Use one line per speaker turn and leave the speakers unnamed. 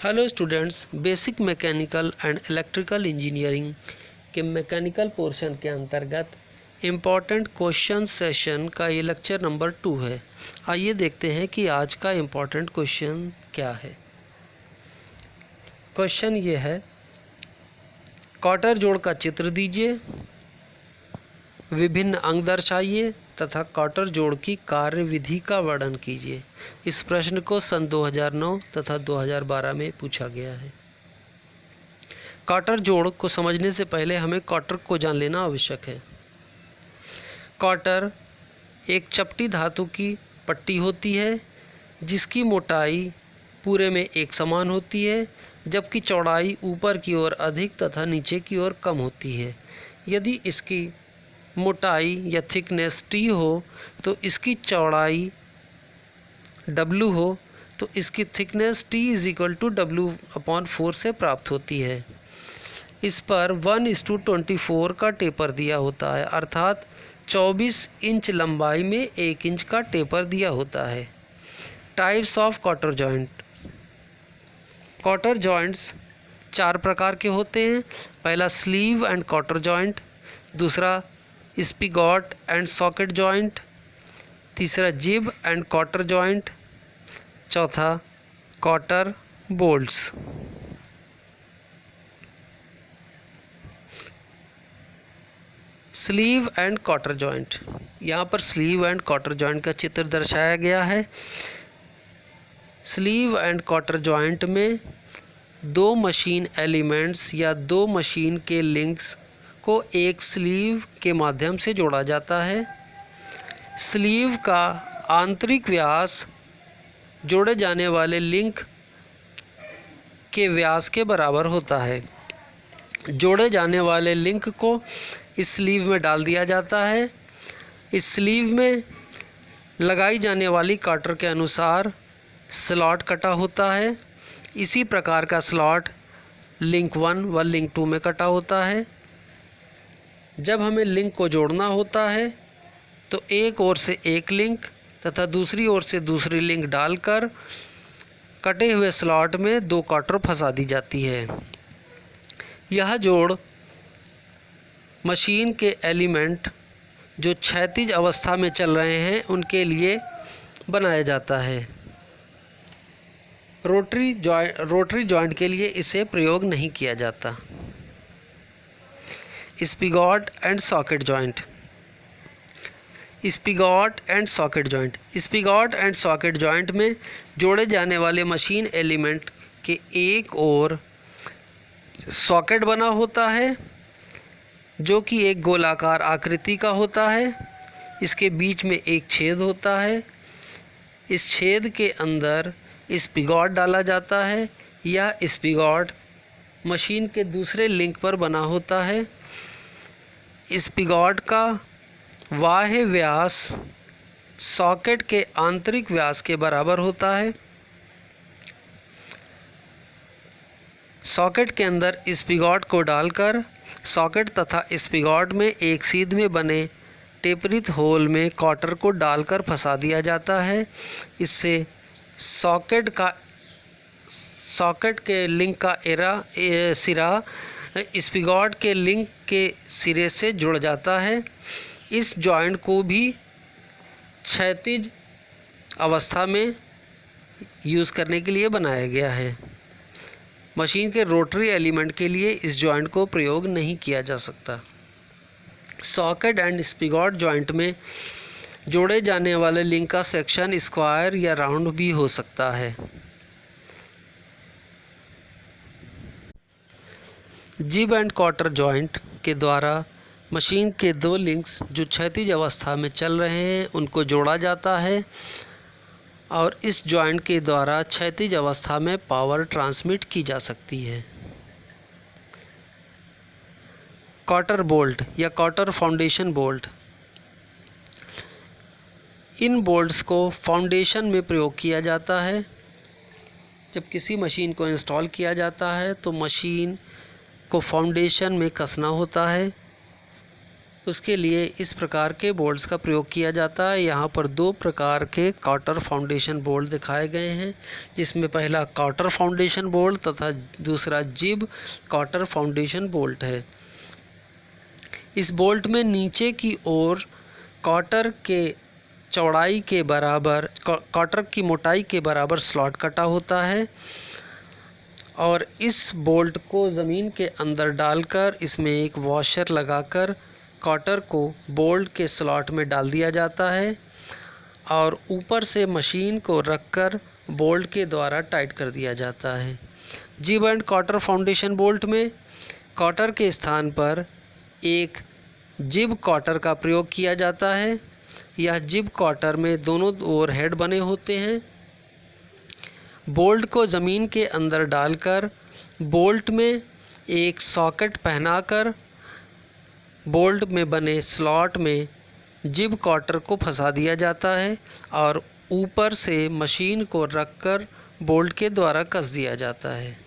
Hello students, basic mechanical and electrical engineering के mechanical portion के अंतर्गत इम्पॉर्टेंट क्वेश्चन सेशन का ये लेक्चर नंबर 2 है। आइए देखते हैं कि आज का इम्पॉर्टेंट क्वेश्चन क्या है। क्वेश्चन ये है, क्वार्टर जोड़ का चित्र दीजिए, विभिन्न अंग दर्शाइए तथा क्वार्टर जोड़ की कार्य विधि का वर्णन कीजिए। इस प्रश्न को सन 2009 तथा 2012 में पूछा गया है। क्वार्टर जोड़ को समझने से पहले हमें क्वार्टर को जान लेना आवश्यक है। क्वार्टर एक चपटी धातु की पट्टी होती है जिसकी मोटाई पूरे में एक समान होती है, जबकि चौड़ाई ऊपर की ओर अधिक तथा नीचे की ओर कम होती है। यदि इसकी मोटाई या थिकनेस T हो तो इसकी चौड़ाई W हो तो इसकी थिकनेस T = W/4 से प्राप्त होती है। इस पर 1:24 का टेपर दिया होता है, अर्थात 24 इंच लंबाई में 1 इंच का टेपर दिया होता है। Types of quarter joint. Quarter joints 4 प्रकार के होते हैं। पहला स्लीव एंड क्वार्टर जॉइंट, दूसरा स्पिगॉट एंड सॉकेट जॉइंट, तीसरा जिब एंड क्वार्टर जॉइंट, चौथा cotter bolts. Sleeve and cotter joint. यहाँ पर स्लीव एंड क्वार्टर जॉइंट का चित्र दर्शाया गया है। स्लीव एंड क्वार्टर जॉइंट में दो मशीन एलिमेंट्स या दो मशीन के लिंक्स को एक स्लीव के माध्यम से जोड़ा जाता है। स्लीव का आंतरिक व्यास जोड़े जाने वाले लिंक के व्यास के बराबर होता है। जोड़े जाने वाले लिंक को इस स्लीव में डाल दिया जाता है। इस स्लीव में लगाई जाने वाली काटर के अनुसार स्लॉट कटा होता है। इसी प्रकार का स्लॉट लिंक 1 व लिंक 2 में कटा होता है। जब हमें लिंक को जोड़ना होता है तो एक ओर से एक लिंक तथा दूसरी ओर से दूसरी लिंक डालकर कटे हुए स्लॉट में दो काटर फंसा दी जाती है। यह जोड़ मशीन के एलिमेंट जो क्षैतिज अवस्था में चल रहे हैं उनके लिए बनाया जाता है। रोटरी जॉइंट के लिए इसे प्रयोग नहीं किया जाता। Spigot and socket joint. Spigot and socket joint. Spigot and socket joint में जोड़े जाने वाले मशीन एलिमेंट के एक ओर सॉकेट बना होता है जो कि एक गोलाकार आकृति का होता है। इसके बीच में एक छेद होता है। इस छेद के अंदर स्पिगॉट डाला जाता है। यह स्पिगॉट मशीन के दूसरे लिंक पर बना होता है। स्पिगॉट का बाह्य व्यास सॉकेट के आंतरिक व्यास के बराबर होता है। सॉकेट के अंदर स्पिगॉट को डालकर सॉकेट तथा स्पिगॉट में एक सीध में बने टेपरित होल में क्वार्टर को डालकर फंसा दिया जाता है। इससे सॉकेट के लिंक का सिरा स्पिगॉट के लिंक के सिरे से जुड़ जाता है। इस जॉइंट को भी क्षैतिज अवस्था में यूज़ करने के लिए बनाया गया है। मशीन के रोटरी एलिमेंट के लिए इस जॉइंट को प्रयोग नहीं किया जा सकता। सॉकेट एंड स्पिगॉट जॉइंट में जोड़े जाने वाले लिंक का सेक्शन स्क्वायर या राउंड भी हो सकता है। जिब एंड क्वार्टर जॉइंट के द्वारा मशीन के दो लिंक्स जो क्षैतिज अवस्था में चल रहे हैं उनको जोड़ा जाता है और इस जॉइंट के द्वारा क्षैतिज अवस्था में पावर ट्रांसमिट की जा सकती है। क्वार्टर बोल्ट या क्वार्टर फाउंडेशन बोल्ट। इन बोल्ट्स को फाउंडेशन में प्रयोग किया जाता है। जब किसी मशीन को इंस्टॉल किया जाता है तो मशीन को फाउंडेशन में कसना होता है। उसके लिए इस प्रकार के बोल्ट्स का प्रयोग किया जाता है। यहाँ पर दो प्रकार के कॉटर फाउंडेशन बोल्ट दिखाए गए हैं, जिसमें पहला कॉटर फाउंडेशन बोल्ट तथा दूसरा जिब कॉटर फाउंडेशन बोल्ट है। इस बोल्ट में नीचे की ओर कॉटर के चौड़ाई के बराबर कॉटर की मोटाई के बराबर स्लॉट कटा होता है और इस बोल्ट को ज़मीन के अंदर डालकर इसमें एक वॉशर लगाकर कॉटर को बोल्ट के स्लॉट में डाल दिया जाता है और ऊपर से मशीन को रखकर बोल्ट के द्वारा टाइट कर दिया जाता है। जिब एंड कॉटर फाउंडेशन बोल्ट में कॉटर के स्थान पर एक जिब कॉटर का प्रयोग किया जाता है। यह जिब कॉटर में दोनों ओर हेड बने होते हैं। बोल्ट को ज़मीन के अंदर डालकर बोल्ट में एक सॉकेट पहनाकर बोल्ट में बने स्लॉट में जिब कॉटर को फंसा दिया जाता है और ऊपर से मशीन को रखकर बोल्ट के द्वारा कस दिया जाता है।